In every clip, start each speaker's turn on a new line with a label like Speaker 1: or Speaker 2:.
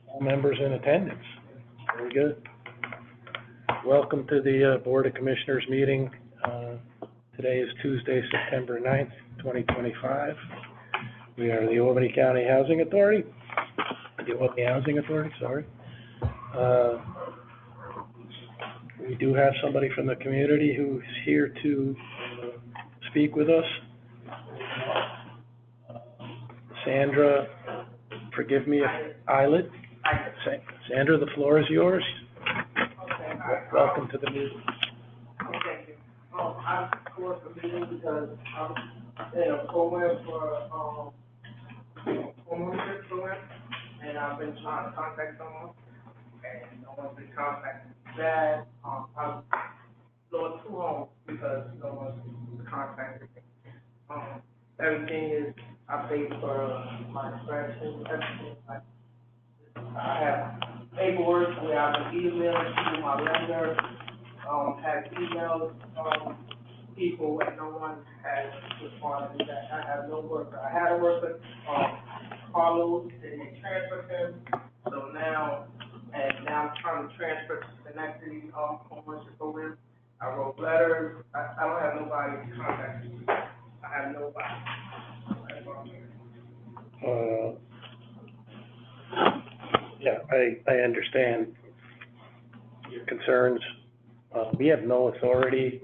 Speaker 1: All members in attendance. Very good. Welcome to the Board of Commissioners meeting. Today is Tuesday, September 9th, 2025. We are the Albany County Housing Authority. The Albany Housing Authority, sorry. We do have somebody from the community who's here to speak with us. Sandra, forgive me if Eilert. Sandra, the floor is yours. Welcome to the meeting.
Speaker 2: Thank you. I'm for the meeting because I'm in a program for homeownership program, and I've been trying to contact someone, and no one's been contacted. That I've lost 2 homes because no one's contacted me. Everything is, I paid for my inspection, everything. I have paperwork where I've been emailing to my lender, have emailed people and no one has responded to that. I have no worker. I had a worker, Carlos, and they transferred him. So now I'm trying to transfer to Schenectady homeownership program. I wrote letters. I don't have nobody to contact me. I have nobody.
Speaker 1: Yeah, I understand your concerns. We have no authority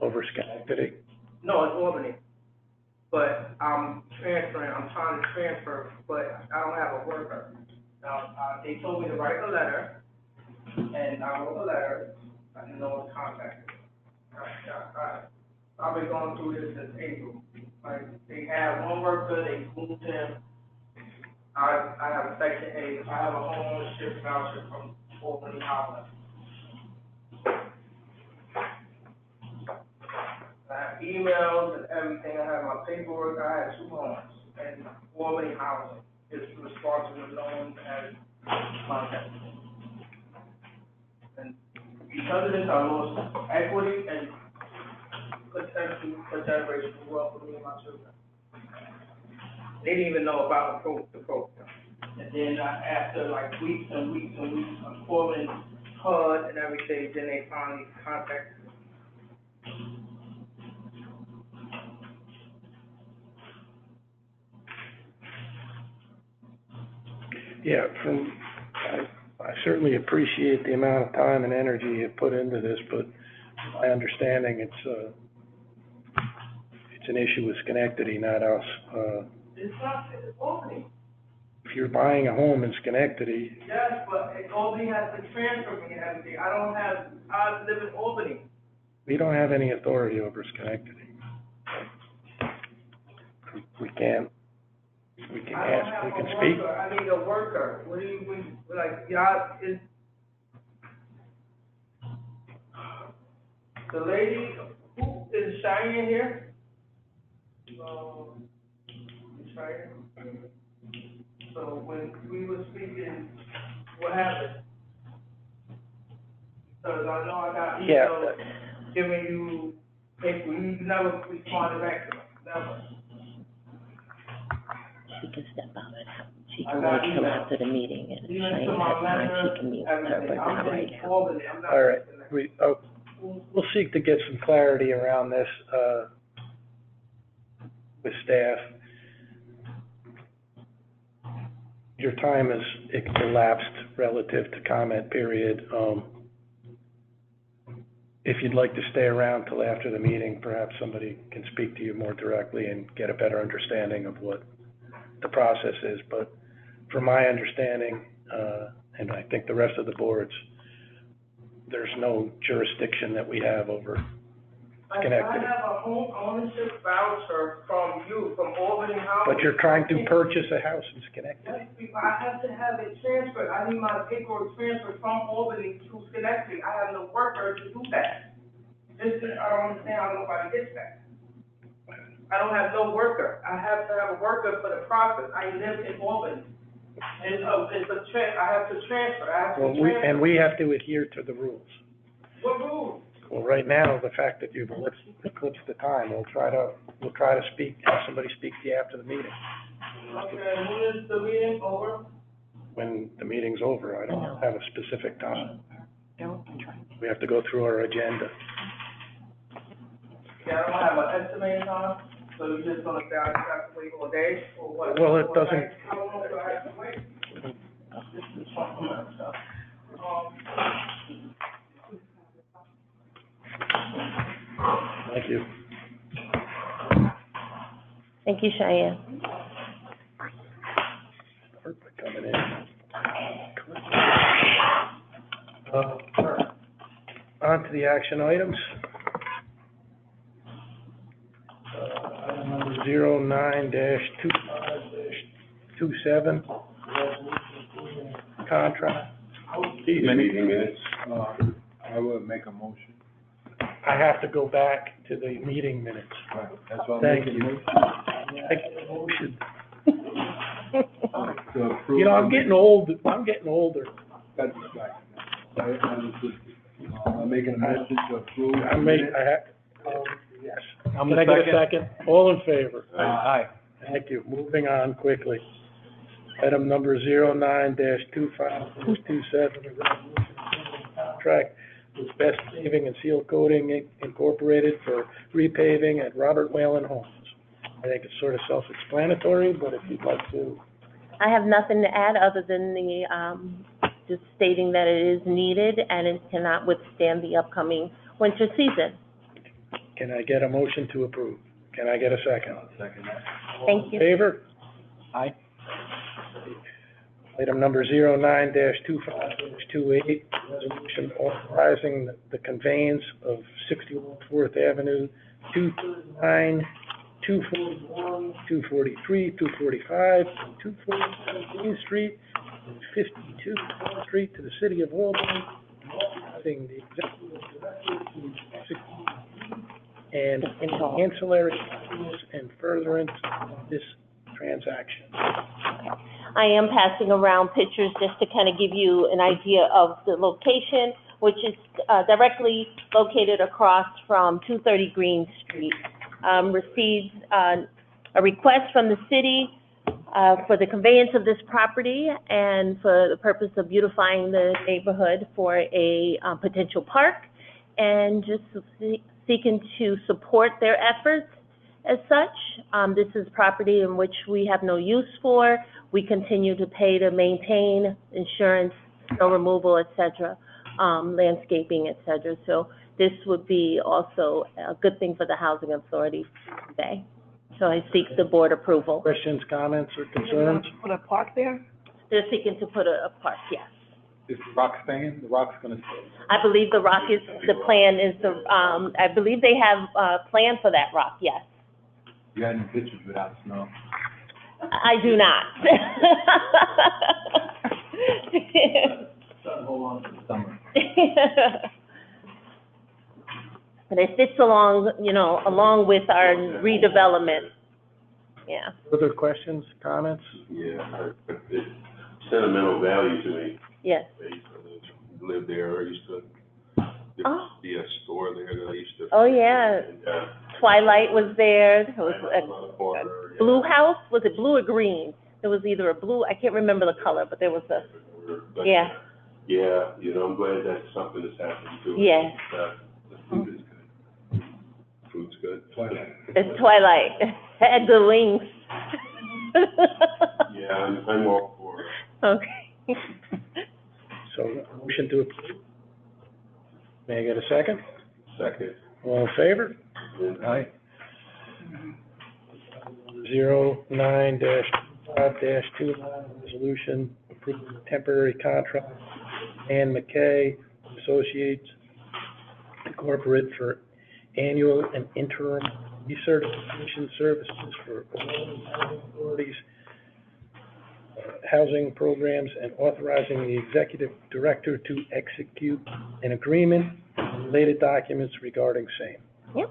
Speaker 1: over Schenectady.
Speaker 2: No, it's Albany. But I'm trying to transfer, but I don't have a worker. Now, they told me to write a letter, and I wrote a letter, and no one contacted me. I've been going through this since April. Like, they have one worker, they moved him. I have a Section 8. I have a homeownership voucher from Albany, Albany. I have emails and everything. I have my paperwork. I had 2 homes, and Albany Housing is responsible for no one has contacted me. And because of this, I lost equity and potential for generational wealth for me and my children. They didn't even know about the program. And then after like weeks and weeks and weeks of calling HUD and everything, then they finally contacted me.
Speaker 1: Yeah, I certainly appreciate the amount of time and energy you put into this, but my understanding it's an issue with Schenectady, not us.
Speaker 2: It's not, it's Albany.
Speaker 1: If you're buying a home in Schenectady.
Speaker 2: Yes, but Albany has to transfer me and everything. I live in Albany.
Speaker 1: We don't have any authority over Schenectady. We can ask, we can speak.
Speaker 2: Worker. I need a worker. What do you mean? Like, y'all is the lady who is Cheyenne here? Cheyenne. So when we were speaking, what happened? Because I know I got emails giving you paper. You never responded back to me. Never.
Speaker 3: She can step out and she can wait till after the meeting, and if Cheyenne has time, she can mute her, but not right now.
Speaker 1: All right, we'll seek to get some clarity around this with staff. Your time has elapsed relative to comment period. If you'd like to stay around till after the meeting, perhaps somebody can speak to you more directly and get a better understanding of what the process is. But from my understanding, and I think the rest of the boards, there's no jurisdiction that we have over Schenectady.
Speaker 2: I have a home ownership voucher from you, from Albany Housing.
Speaker 1: But you're trying to purchase a house in Schenectady.
Speaker 2: I have to have it transferred. I need my paperwork transferred from Albany to Schenectady. I have no worker to do that. I don't understand how nobody gets that. I don't have no worker. I have to have a worker for the process. I live in Albany. And I have to transfer.
Speaker 1: And we have to adhere to the rules.
Speaker 2: What rules?
Speaker 1: Well, right now, the fact that you've eclipsed the time, we'll try to speak, have somebody speak to you after the meeting.
Speaker 2: Okay, when is the meeting over?
Speaker 1: when the meeting's over. I
Speaker 3: I know.
Speaker 1: don't have a specific time.
Speaker 3: Don't try.
Speaker 1: We have to go through our agenda.
Speaker 2: Yeah, I don't have an estimated time, so you're just gonna say I just have to wait all day, or what?
Speaker 1: Well, it doesn't,
Speaker 2: How long do I have to wait?
Speaker 1: thank you.
Speaker 3: Thank you, Cheyenne.
Speaker 1: Start by coming in. On to the action items. Item number 09-25-27, contract.
Speaker 4: Meeting minutes, I would make a motion.
Speaker 1: I have to go back to the meeting minutes.
Speaker 4: That's why I'm
Speaker 1: Thank
Speaker 4: making a
Speaker 1: you.
Speaker 4: motion
Speaker 1: Make a motion.
Speaker 4: to approve.
Speaker 1: You know, I'm getting old, I'm getting older.
Speaker 4: Got distracted. I'm making a motion to approve.
Speaker 1: I have, yes. Can I get a second? All in favor?
Speaker 4: Aye.
Speaker 1: Thank you. Moving on quickly. Item number 09-25-27, contract with Best Paving and Seal Coating Incorporated for repaving at Robert Whalen Homes. I think it's sort of self-explanatory, but if you'd like to,
Speaker 3: I have nothing to add other than the, just stating that it is needed and it cannot withstand the upcoming winter season.
Speaker 1: can I get a motion to approve? Can I get a second?
Speaker 4: Second.
Speaker 3: Thank you.
Speaker 1: Favor?
Speaker 4: Aye.
Speaker 1: Item number 09-25-28, resolution authorizing the conveyance of 61 Fourth Avenue, 239, 241, 243, 245, 247 Green Street, and 52 Front Street to the city of Albany, authorizing the executive director to execute and ancillary documents and furtherance of this transaction.
Speaker 3: I am passing around pictures just to kind of give you an idea of the location, which is directly located across from 230 Green Street. Received a request from the city for the conveyance of this property and for the purpose of beautifying the neighborhood for a potential park, and just seeking to support their efforts as such. This is property in which we have no use for. We continue to pay to maintain insurance, snow removal, et cetera, landscaping, et cetera. So this would be also a good thing for the housing authority today. So I seek the board approval.
Speaker 1: Questions, comments, or concerns?
Speaker 2: Put a park there?
Speaker 3: They're seeking to put a park, yes.
Speaker 4: Is the rock staying? The rock's gonna stay.
Speaker 3: I believe the rock is, the plan is the, I believe they have a plan for that rock, yes.
Speaker 4: You had any pictures without snow?
Speaker 3: I do not.
Speaker 4: Hold on to the summer.
Speaker 3: But it fits along, along with our redevelopment. Yeah.
Speaker 1: Other questions, comments?
Speaker 5: Yeah, it's sentimental value to me.
Speaker 3: Yes.
Speaker 5: I used to live there, I used to, there
Speaker 3: Oh.
Speaker 5: used to be a store there that I used to.
Speaker 3: Oh, yeah.
Speaker 5: Yeah.
Speaker 3: Twilight was there. There was
Speaker 5: Right
Speaker 3: a
Speaker 5: on the corner, yeah.
Speaker 3: blue house. Was it blue or green? There was either a blue, I can't remember the color, but there was a,
Speaker 5: But,
Speaker 3: yeah.
Speaker 5: Yeah, I'm glad that's something that's happening too.
Speaker 3: Yes.
Speaker 5: The food is good. Food's good.
Speaker 4: Twilight.
Speaker 3: It's Twilight. Had the wings.
Speaker 5: Yeah, I'm all for it.
Speaker 3: Okay.
Speaker 1: So, motion to approve. May I get a second?
Speaker 5: Second.
Speaker 1: All in favor?
Speaker 4: Aye.
Speaker 1: 09-5-29, resolution approving temporary contract Ann McKay Associates Incorporated for annual and interim recertification services for housing authorities, housing programs, and authorizing the executive director to execute an agreement and related documents regarding same.
Speaker 3: Yep.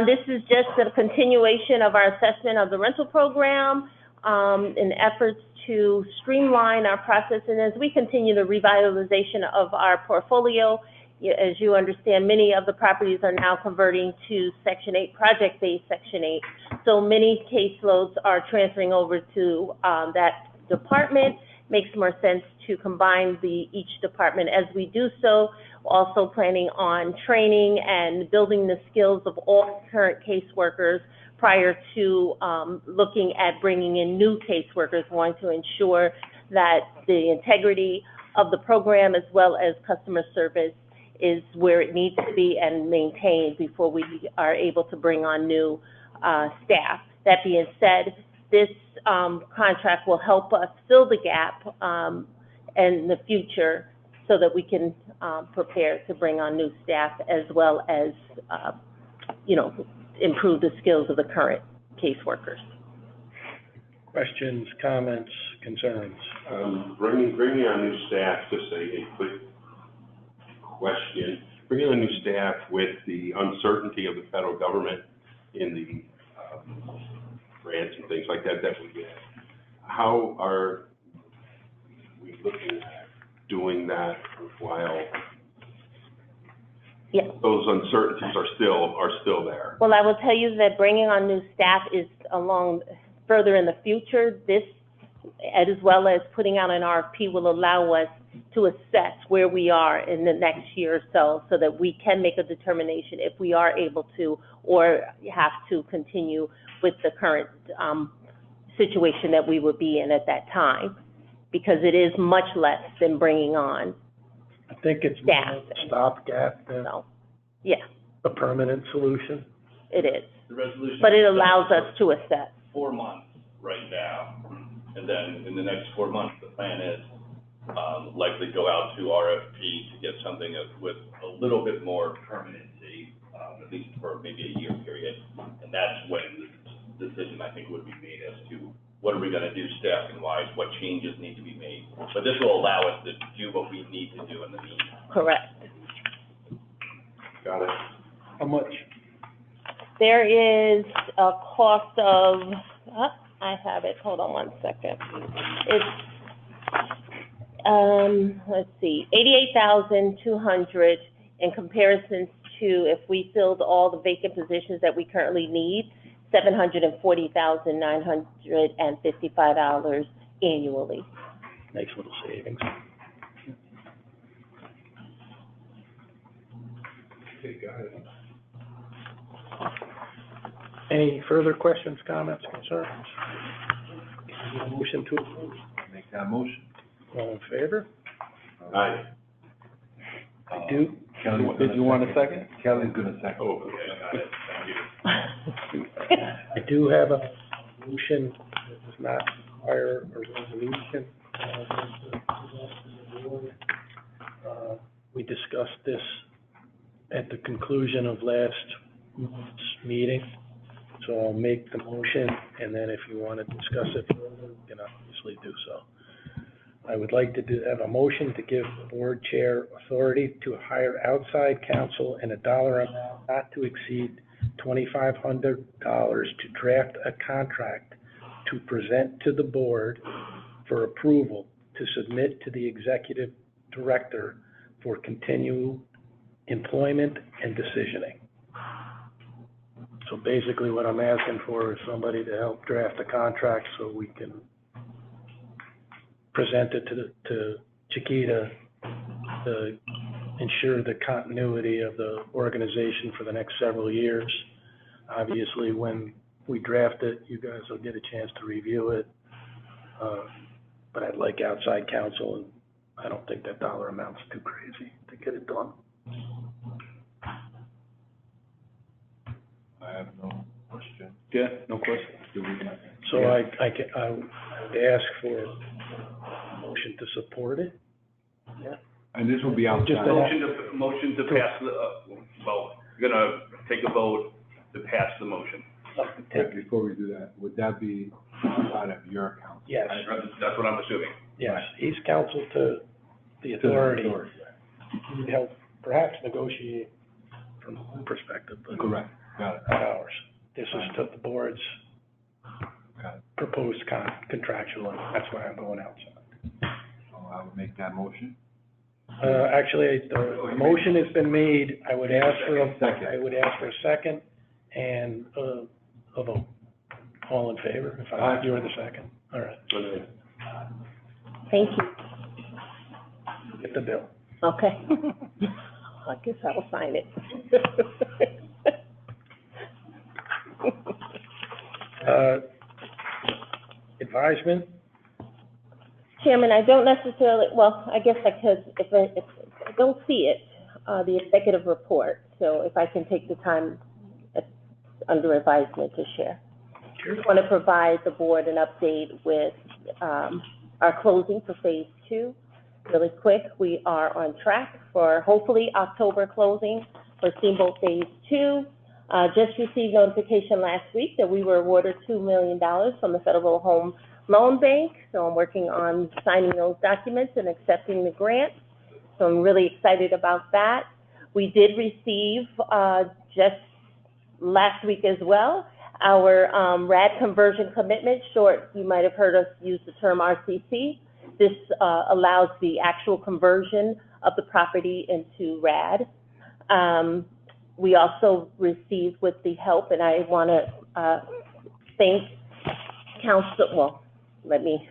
Speaker 3: This is just a continuation of our assessment of the rental program, in efforts to streamline our process. And as we continue the revitalization of our portfolio, as you understand, many of the properties are now converting to Section 8, project-based Section 8. So many caseloads are transferring over to that department, makes more sense to combine each department. As we do so, also planning on training and building the skills of all current caseworkers prior to looking at bringing in new caseworkers, wanting to ensure that the integrity of the program as well as customer service is where it needs to be and maintained before we are able to bring on new staff. That being said, this contract will help us fill the gap in the future so that we can prepare to bring on new staff as well as, improve the skills of the current caseworkers.
Speaker 1: Questions, comments, concerns?
Speaker 5: Bringing on new staff, just a quick question. Bringing on new staff with the uncertainty of the federal government in the grants and things like that we get, how are we looking at doing that while those uncertainties are still there?
Speaker 3: Well, I will tell you that bringing on new staff is further in the future. This, as well as putting out an RFP, will allow us to assess where we are in the next year or so that we can make a determination if we are able to or have to continue with the current situation that we would be in at that time, because it is much less than bringing on
Speaker 1: I think it's
Speaker 3: staff.
Speaker 1: a stopgap than
Speaker 3: So, yeah,
Speaker 1: a permanent solution.
Speaker 3: it is.
Speaker 6: The resolution.
Speaker 3: But it allows us to assess.
Speaker 6: 4 months right now, and then in the next 4 months, the plan is, likely go out to RFP to get something with a little bit more permanency, at least for maybe a year period. And that's when the decision, I think, would be made as to what are we gonna do staffing-wise, what changes need to be made. But this will allow us to do what we need to do in the meantime.
Speaker 3: Correct.
Speaker 5: Got it.
Speaker 1: How much?
Speaker 3: There is a cost of, I have it, hold on one second. It's, let's see, $88,200 in comparison to if we filled all the vacant positions that we currently need, $740,955 annually.
Speaker 1: Nice little savings.
Speaker 5: Okay, got it.
Speaker 1: Any further questions, comments, concerns? Motion to approve.
Speaker 4: Make that motion.
Speaker 1: All in favor?
Speaker 5: Aye.
Speaker 1: I do.
Speaker 4: Did you want a second? Kelly's gonna second.
Speaker 5: Oh, okay, got it. Thank you.
Speaker 1: I do have a motion that does not require a resolution. We discussed this at the conclusion of last month's meeting. So I'll make the motion, and then if you want to discuss it further, you can obviously do so. I would like to have a motion to give the board chair authority to hire outside counsel in a dollar amount not to exceed $2,500 to draft a contract to present to the board for approval to submit to the executive director for continued employment and decisioning. So basically what I'm asking for is somebody to help draft a contract so we can present it to Chiquita to ensure the continuity of the organization for the next several years. Obviously, when we draft it, you guys will get a chance to review it. But I'd like outside counsel, and I don't think that dollar amount's too crazy to get it done.
Speaker 4: I have no question.
Speaker 7: Yeah, no question.
Speaker 1: So I would ask for a motion to support it.
Speaker 4: And this will be outside.
Speaker 1: Just
Speaker 7: Motion to pass the, you're gonna take a vote to pass the motion.
Speaker 4: Before we do that, would that be outside of your council?
Speaker 1: Yes,
Speaker 7: That's what I'm assuming.
Speaker 1: yes, he's counsel to the authority. He would help perhaps negotiate from one perspective, but
Speaker 4: Correct, got it.
Speaker 1: not ours. This is to the board's
Speaker 4: Got it.
Speaker 1: proposed contractual, and that's why I'm going outside.
Speaker 4: So I would make that motion.
Speaker 1: Actually, the motion has been made. I would ask for a
Speaker 4: Second.
Speaker 1: I would ask for a second and a vote. All in favor? If
Speaker 4: Aye.
Speaker 1: you were the second. All right.
Speaker 3: Thank you.
Speaker 1: Get the bill.
Speaker 3: Okay. I guess I will sign it.
Speaker 1: Advisement,
Speaker 3: Chairman, I don't necessarily, well, I guess I could, if I don't see it, the executive report, so if I can take the time under advisement to share. I just want to provide the board an update with our closing for phase 2. Really quick, we are on track for hopefully October closing for Steamboat phase 2. Just received notification last week that we were awarded $2 million from the Federal Home Loan Bank, so I'm working on signing those documents and accepting the grant. So I'm really excited about that. We did receive just last week as well our RAD conversion commitment. Short, you might have heard us use the term RCC. This allows the actual conversion of the property into RAD. We also received with the help, and I want to thank Council, well, let me,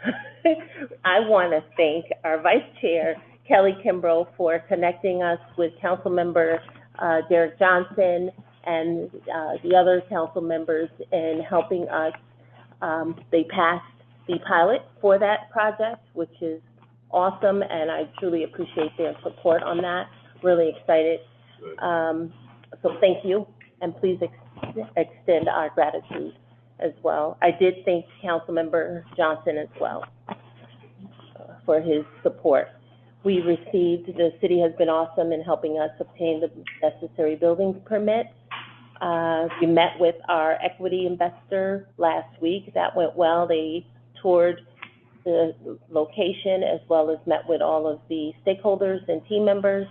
Speaker 3: I want to thank our Vice Chair, Kelly Kimbrough, for connecting us with Council Member Derek Johnson and the other council members in helping us. They passed the pilot for that project, which is awesome, and I truly appreciate their support on that. Really excited. So thank you, and please extend our gratitude as well. I did thank Councilmember Johnson as well for his support. We received, the city has been awesome in helping us obtain the necessary building permits. We met with our equity investor last week. That went well. They toured the location as well as met with all of the stakeholders and team members.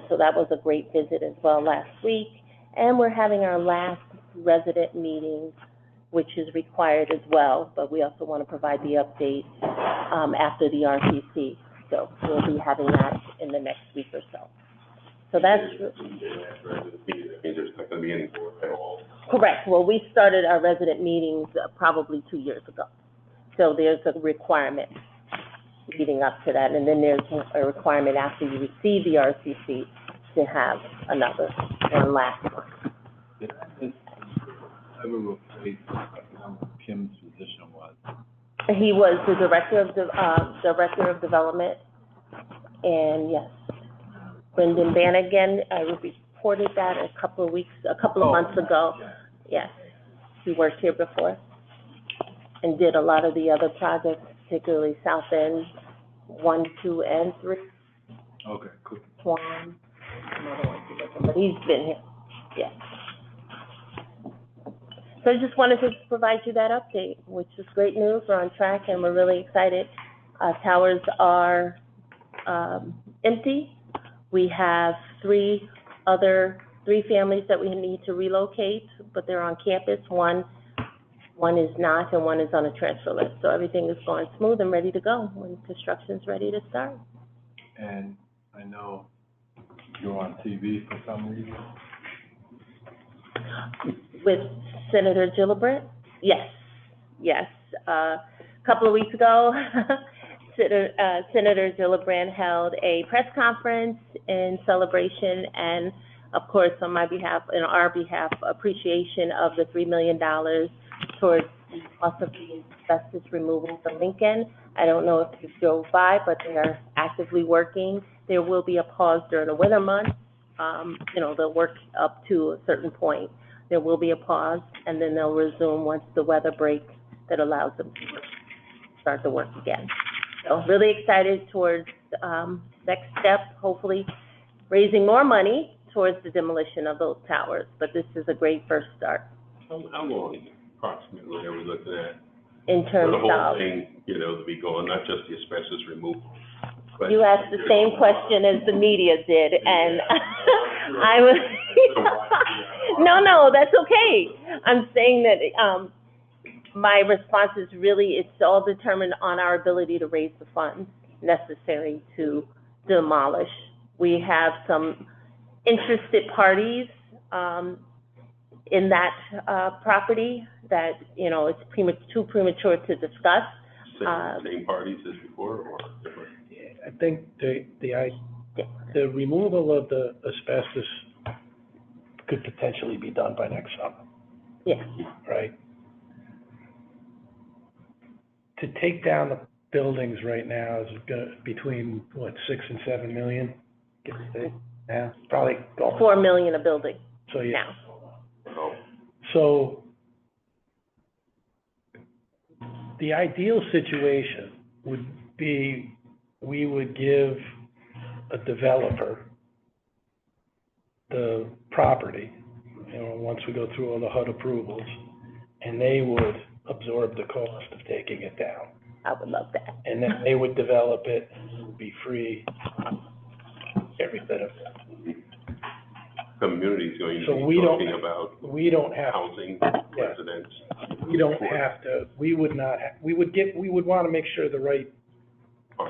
Speaker 3: So that was a great visit as well last week. And we're having our last resident meeting, which is required as well, but we also want to provide the update after the RPC. So we'll be having that in the next week or so. So that's...
Speaker 5: There's not going to be any more at all.
Speaker 3: Correct. Well, we started our resident meetings probably 2 years ago. So there's a requirement leading up to that, and then there's a requirement after you receive the RCC to have another one last one.
Speaker 4: Did I ever replace what Kim's position was?
Speaker 3: He was the director of development, and yes, Brendan Bannigan. I reported that a couple of months ago. Yes, he worked here before and did a lot of the other projects, particularly South End 1, 2, and 3.
Speaker 4: Okay, cool.
Speaker 3: Swan, another one, but he's been here. Yes. So I just wanted to provide you that update, which is great news. We're on track, and we're really excited. Towers are empty. We have three families that we need to relocate, but they're on campus. One is not, and one is on a transfer list. So everything is going smooth and ready to go when construction's ready to start.
Speaker 4: And I know you're on TV for some reason.
Speaker 3: With Senator Gillibrand? Yes. A couple of weeks ago, Senator Gillibrand held a press conference in celebration and, of course, on my behalf, and our behalf, appreciation of the $3 million towards the cost of the asbestos removal for Lincoln. I don't know if you drove by, but they are actively working. There will be a pause during the winter months. They'll work up to a certain point. There will be a pause, and then they'll resume once the weather breaks that allows them to start the work again. So really excited towards next step, hopefully raising more money towards the demolition of those towers. But this is a great first start.
Speaker 5: How long approximately are we looking at?
Speaker 3: In terms
Speaker 5: for the whole
Speaker 3: of...
Speaker 5: thing, to be going, not just the asbestos removal. But,
Speaker 3: You asked the same question as the media did, and I was... No, that's okay. I'm saying that my response is really, it's all determined on our ability to raise the funds necessary to demolish. We have some interested parties in that property that, it's too premature to discuss.
Speaker 5: Same parties as before, or?
Speaker 1: think the removal of the asbestos could potentially be done by next summer,
Speaker 3: Yeah,
Speaker 1: right? To take down the buildings right now is gonna, between, what, 6 and 7 million? Give or take. Yeah, probably.
Speaker 3: 4 million a building
Speaker 1: So, yeah.
Speaker 3: now.
Speaker 5: Oh,
Speaker 1: So, the ideal situation would be, we would give a developer the property, you know, once we go through all the HUD approvals, and they would absorb the cost of taking it down.
Speaker 3: I would love that.
Speaker 1: And then they would develop it, and it would be free, every bit of it.
Speaker 5: community's going to
Speaker 1: So
Speaker 5: be
Speaker 1: we don't-
Speaker 5: talking about
Speaker 1: We don't have,
Speaker 5: housing,
Speaker 1: Yeah.
Speaker 5: residents.
Speaker 1: we don't have to, we would not, we would want to make sure the right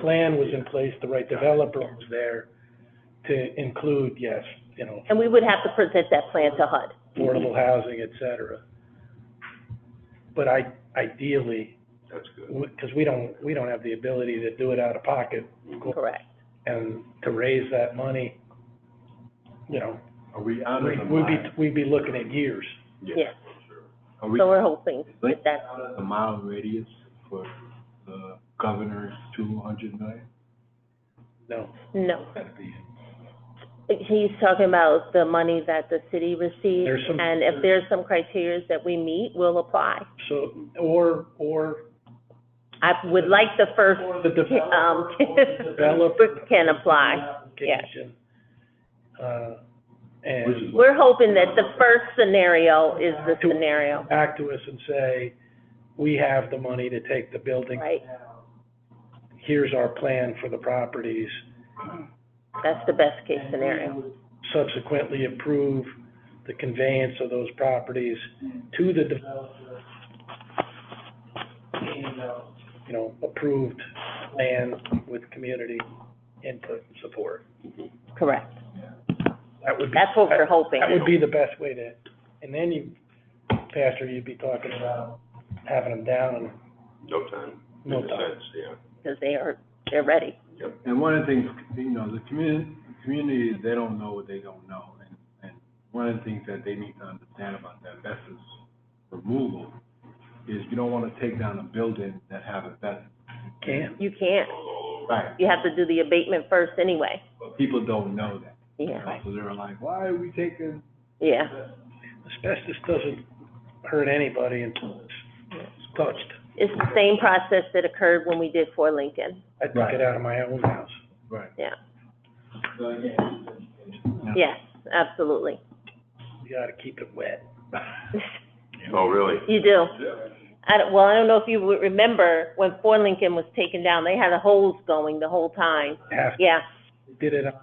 Speaker 1: plan was in place, the right developer was there to include, yes, you know,
Speaker 3: And we would have to present that plan to HUD.
Speaker 1: affordable housing, et cetera. But ideally,
Speaker 5: That's good.
Speaker 1: because we don't have the ability to do it out of pocket,
Speaker 3: Correct.
Speaker 1: and to raise that money, you know,
Speaker 4: Are we out of the mile?
Speaker 1: we'd be looking at years.
Speaker 3: Yeah.
Speaker 4: Are we
Speaker 3: So we're hoping
Speaker 4: like
Speaker 3: that
Speaker 4: out of the mile radius for the governor's 200 million?
Speaker 1: No,
Speaker 3: no.
Speaker 1: that'd be,
Speaker 3: He's talking about the money that the city receives,
Speaker 1: There's some-
Speaker 3: and if there's some criteria that we meet, we'll apply.
Speaker 1: so, or
Speaker 3: I would like the first,
Speaker 1: the developer
Speaker 3: can apply, yeah.
Speaker 1: application. And
Speaker 3: We're hoping that the first scenario is the scenario,
Speaker 1: back to us and say, we have the money to take the building.
Speaker 3: right?
Speaker 1: Here's our plan for the properties.
Speaker 3: That's the best case scenario.
Speaker 1: Subsequently approve the conveyance of those properties to the developer. You know, approved plan with community input and support.
Speaker 3: Correct.
Speaker 1: That would be.
Speaker 3: That's what we're hoping.
Speaker 1: That would be the best way to, and then you, Pastor, you'd be talking about having them down in
Speaker 5: No time.
Speaker 1: no
Speaker 5: In a
Speaker 1: time.
Speaker 5: sense, yeah.
Speaker 3: Because they're ready.
Speaker 4: And one of the things, you know, the community, they don't know what they don't know. And one of the things that they need to understand about the asbestos removal is you don't want to take down a building that have asbestos.
Speaker 1: Can't.
Speaker 3: You can't.
Speaker 4: Right.
Speaker 3: You have to do the abatement first anyway.
Speaker 4: But people don't know that.
Speaker 3: Yeah,
Speaker 4: So they're like, why are we taking?
Speaker 3: yeah.
Speaker 1: Asbestos doesn't hurt anybody until it's touched.
Speaker 3: It's the same process that occurred when we did Fort Lincoln.
Speaker 1: I took
Speaker 4: Right.
Speaker 1: it out of my own house.
Speaker 4: Right.
Speaker 3: Yeah.
Speaker 4: So again,
Speaker 3: Yes, absolutely.
Speaker 1: You gotta keep it wet.
Speaker 5: Oh, really?
Speaker 3: You do. I don't know if you would remember when Fort Lincoln was taken down, they had a hose going the whole time.
Speaker 1: Half,
Speaker 3: Yeah,
Speaker 1: did it on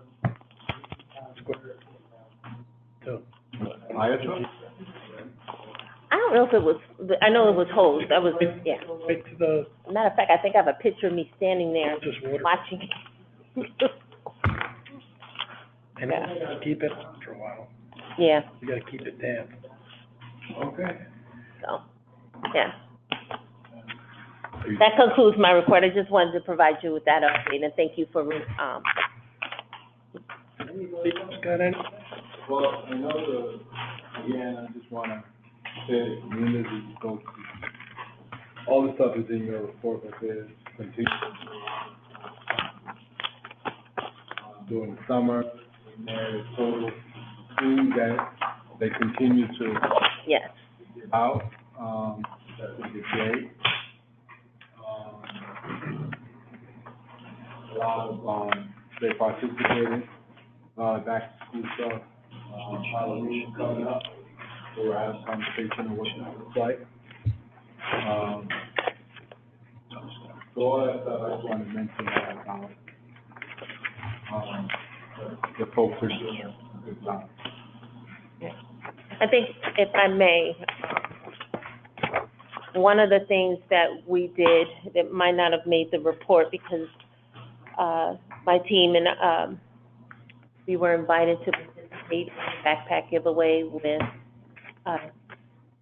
Speaker 1: square. So,
Speaker 4: fire truck?
Speaker 3: I don't know if it was, I know it was hose, that was, yeah.
Speaker 1: right to the,
Speaker 3: Matter of fact, I think I have a picture of me standing there
Speaker 1: just water.
Speaker 3: watching.
Speaker 1: And then you gotta keep it on for a while.
Speaker 3: Yeah,
Speaker 1: You gotta keep it damp.
Speaker 4: Okay.
Speaker 3: so, yeah. That concludes my report. I just wanted to provide you with that update, and thank you for,
Speaker 1: Anybody else got any?
Speaker 4: Well, I know again, I just wanna say the community go to, all the stuff is in your report, but there's continue. During the summer, and there's total food that they continue to
Speaker 3: yes,
Speaker 4: give out, that we get great. A lot of, they participated, back to school stuff, Halloween coming up, so we're having a conversation of what that looks like. So all that stuff, I just wanted to mention that about, the folks are doing a good job.
Speaker 3: I think if I may, one of the things that we did that might not have made the report because, my team and, we were invited to participate in a backpack giveaway with,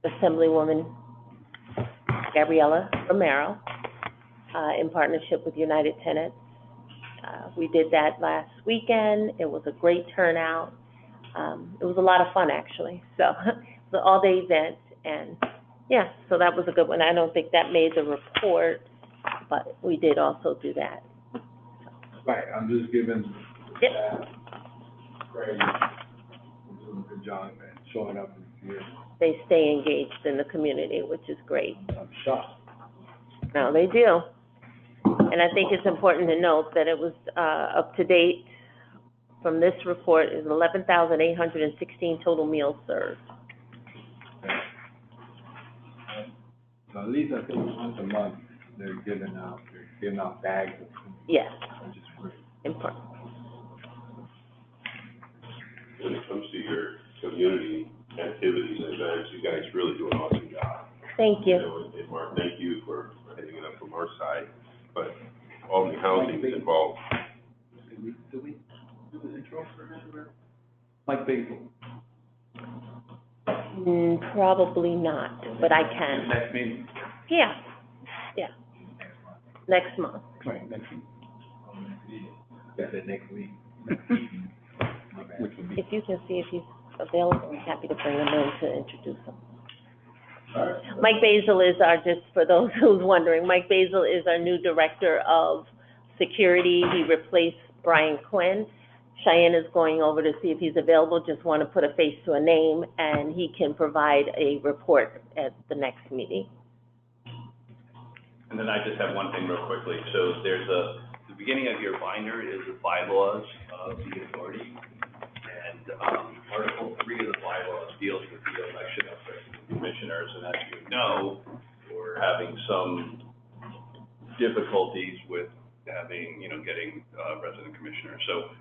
Speaker 3: Assemblywoman Gabriela Romero, in partnership with United Tenants. We did that last weekend. It was a great turnout. It was a lot of fun, actually. So it was an all-day event, and yeah, so that was a good one. I don't think that made the report, but we did also do that.
Speaker 4: Right, I'm just giving
Speaker 3: Yep.
Speaker 4: staff credit for doing a good job and showing up in the community.
Speaker 3: They stay engaged in the community, which is great.
Speaker 4: I'm shocked.
Speaker 3: No, they do. And I think it's important to note that it was, up to date from this report is 11,816 total meals served.
Speaker 4: So at least I think once a month, they're giving out bags of food,
Speaker 3: Yes,
Speaker 4: which is great.
Speaker 3: important.
Speaker 5: When it comes to your community activities and events, you guys really do an awesome job.
Speaker 3: Thank you.
Speaker 5: know, and Mark, thank you for heading it up from our side, but Albany Housing is involved.
Speaker 4: Do we do the intro for him? Mike Basil.
Speaker 3: Probably not, but I can.
Speaker 4: Next meeting.
Speaker 3: Yeah, yeah, next month.
Speaker 4: Right, next week. I said next week. Which would be.
Speaker 3: If you can see if he's available, I'm happy to bring him in to introduce him. Mike Basil is our, just for those who's wondering, Mike Basil is our new Director of Security. He replaced Brian Quinn. Cheyenne is going over to see if he's available, just want to put a face to a name, and he can provide a report at the next meeting.
Speaker 6: And then I just have one thing real quickly. So there's the beginning of your binder is the bylaws of the authority. And, Article 3 of the bylaws deals with the election of commissioners. And as you know, we're having some difficulties with having, getting, resident commissioners. So,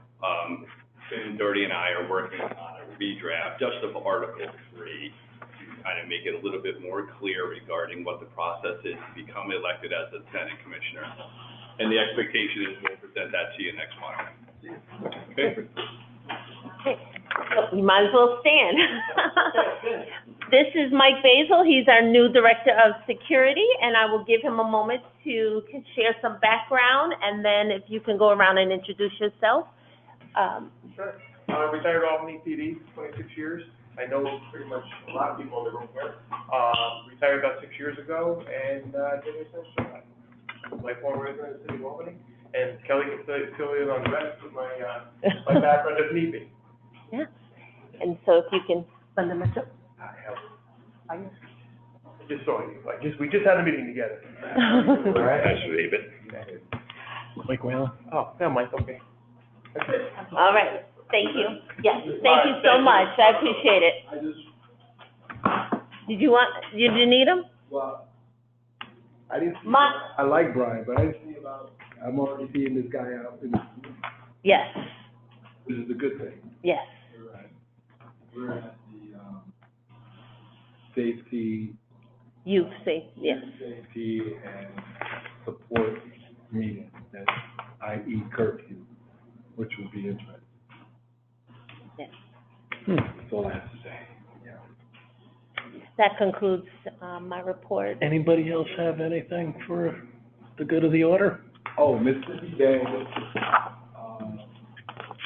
Speaker 6: Ben Doherty and I are working on a redraft just of Article 3 to kind of make it a little bit more clear regarding what the process is to become elected as a Senate commissioner. And the expectation is we'll present that to you next month. Okay?
Speaker 3: Okay, so you might as well stand. This is Mike Basil. He's our new Director of Security, and I will give him a moment to share some background, and then if you can go around and introduce yourself.
Speaker 8: Sure. Retired Albany PD, 26 years. I know pretty much a lot of people in the room here. Retired about 6 years ago, and been here since July. Lifelong resident of the city of Albany, and Kelly can fill in on the rest of my my background if need be.
Speaker 3: Yeah, and so if you can spend a minute.
Speaker 8: I just saw you. We just had a meeting together.
Speaker 3: All
Speaker 8: right.
Speaker 5: Nice to meet you.
Speaker 1: Mike Whalen?
Speaker 8: Oh, yeah, Mike. Okay.
Speaker 3: All right, thank you. Yes, thank you so much. I appreciate it. Did you need him?
Speaker 4: Well, I didn't see,
Speaker 3: My-
Speaker 4: I like Brian, but I didn't see I'm already seeing this guy out in the,
Speaker 3: Yes,
Speaker 4: which is a good thing.
Speaker 3: yes,
Speaker 4: We're at the, safety,
Speaker 3: youth safe, yes.
Speaker 4: safety and support meeting, that i.e. curfew, which would be interesting.
Speaker 3: Yes.
Speaker 4: That's all I have to say. Yeah.
Speaker 3: That concludes, my report.
Speaker 1: Anybody else have anything for the good of the order?
Speaker 4: Oh, Mississippi Day,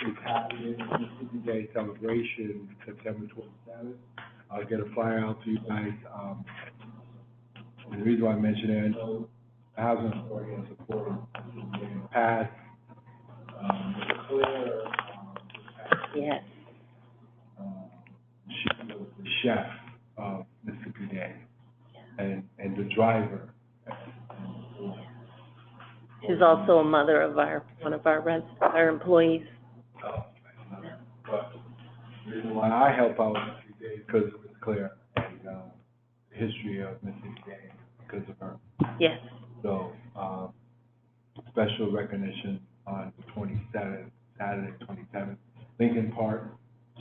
Speaker 4: is happening, Mississippi Day celebration, September 27th. I'll get a flyer out to you guys. And the reason why I mention it, I know the Housing Authority has supported Mississippi Day in the past. Claire,
Speaker 3: Yes,
Speaker 4: she was the chef of Mississippi Day and the driver.
Speaker 3: she's also a mother of one of our employees.
Speaker 4: But the reason why I help out with Mississippi Day is because it was Claire and the history of Mississippi Day because of her.
Speaker 3: Yes,
Speaker 4: So, special recognition on the 27th, Saturday, 27th, Lincoln Park.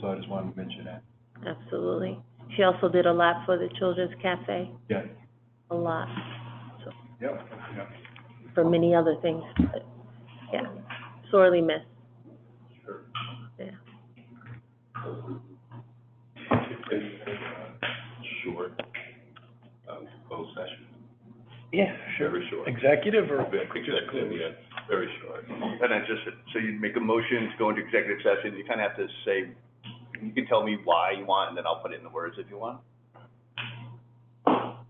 Speaker 4: So I just wanted to mention that.
Speaker 3: absolutely. She also did a lot for the Children's Cafe,
Speaker 4: Yes.
Speaker 3: a lot, so,
Speaker 4: Yep. Yep.
Speaker 3: for many other things, but, yeah, sorely missed.
Speaker 4: Sure.
Speaker 3: Yeah.
Speaker 5: Short, closed session.
Speaker 1: Yeah, sure.
Speaker 5: Very short.
Speaker 1: Executive or
Speaker 5: Executive, yeah, very short.
Speaker 7: And then just, so you make a motion to go into executive session, you kind of have to say, you can tell me why you want, and then I'll put it in the words if you want.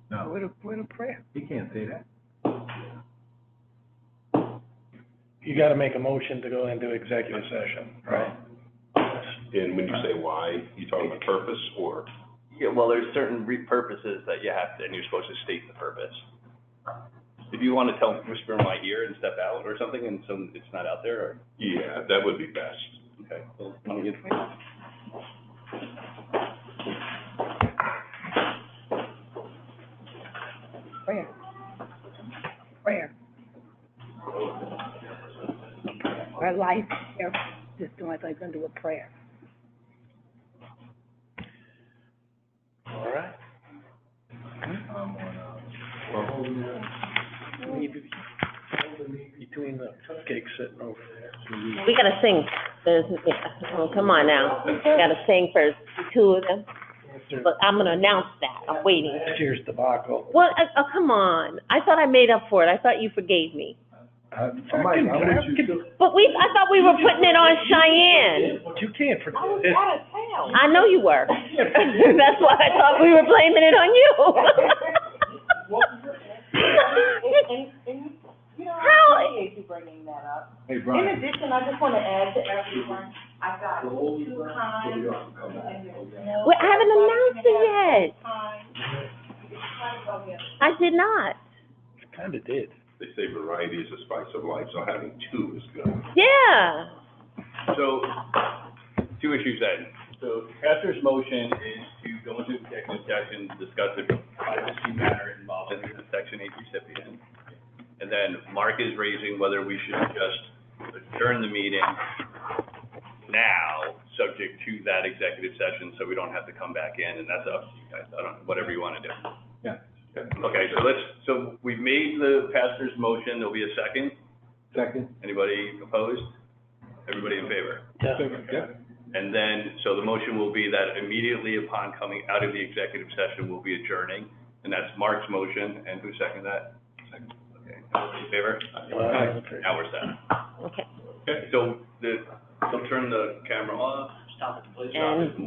Speaker 4: No,
Speaker 1: Where the prayer?
Speaker 4: he can't say that.
Speaker 1: You gotta make a motion to go into executive session, right?
Speaker 5: And when you say why, you talking about purpose or?
Speaker 7: Yeah, well, there's certain purposes that you have to, and you're supposed to state the purpose. If you want to whisper in my ear and step out or something, and so it's not out there, or?
Speaker 5: Yeah, that would be best.
Speaker 7: Okay, well, why don't you?
Speaker 9: Prayer. Prayer. Our life, just doing like gonna do a prayer.
Speaker 1: All right. Between the cupcakes sitting over there.
Speaker 3: We gotta sing. Oh, come on now. We gotta sing first, two of them. But I'm gonna announce that. I'm waiting.
Speaker 1: Last year's debacle.
Speaker 3: Well, come on. I thought I made up for it. I thought you forgave me.
Speaker 4: I want you to.
Speaker 3: But I thought we were putting it on Cheyenne.
Speaker 1: You can't forget
Speaker 2: I was
Speaker 1: it.
Speaker 2: out of town.
Speaker 3: I know you were. That's why I thought we were blaming it on you.
Speaker 2: You know,
Speaker 3: How?
Speaker 2: I appreciate you bringing that up.
Speaker 4: Hey,
Speaker 2: In
Speaker 4: Brian.
Speaker 2: addition, I just want to add to everyone, I got 2 times, and there's no.
Speaker 3: Well, I haven't announced it yet.
Speaker 2: Time.
Speaker 3: I did not.
Speaker 1: Kinda did.
Speaker 5: They say variety is the spice of life, so having 2 is good.
Speaker 3: Yeah.
Speaker 7: So, 2 issues then. So, Pastor's motion is to go into executive session, discuss the privacy matter involving the Section 8 recipient. And then Mark is raising whether we should just adjourn the meeting now, subject to that executive session, so we don't have to come back in, and that's up to you guys. I don't, whatever you want to do.
Speaker 4: Yeah.
Speaker 7: Okay, so we've made the pastor's motion, there'll be a second.
Speaker 4: Second.
Speaker 7: Anybody opposed? Everybody in favor?
Speaker 4: Yeah.
Speaker 7: And then, so the motion will be that immediately upon coming out of the executive session, we'll be adjourning, and that's Mark's motion, and who seconded that? Second. Okay, everybody in favor? Now we're set.
Speaker 3: Okay.
Speaker 7: Okay, so they'll turn the camera off.
Speaker 3: And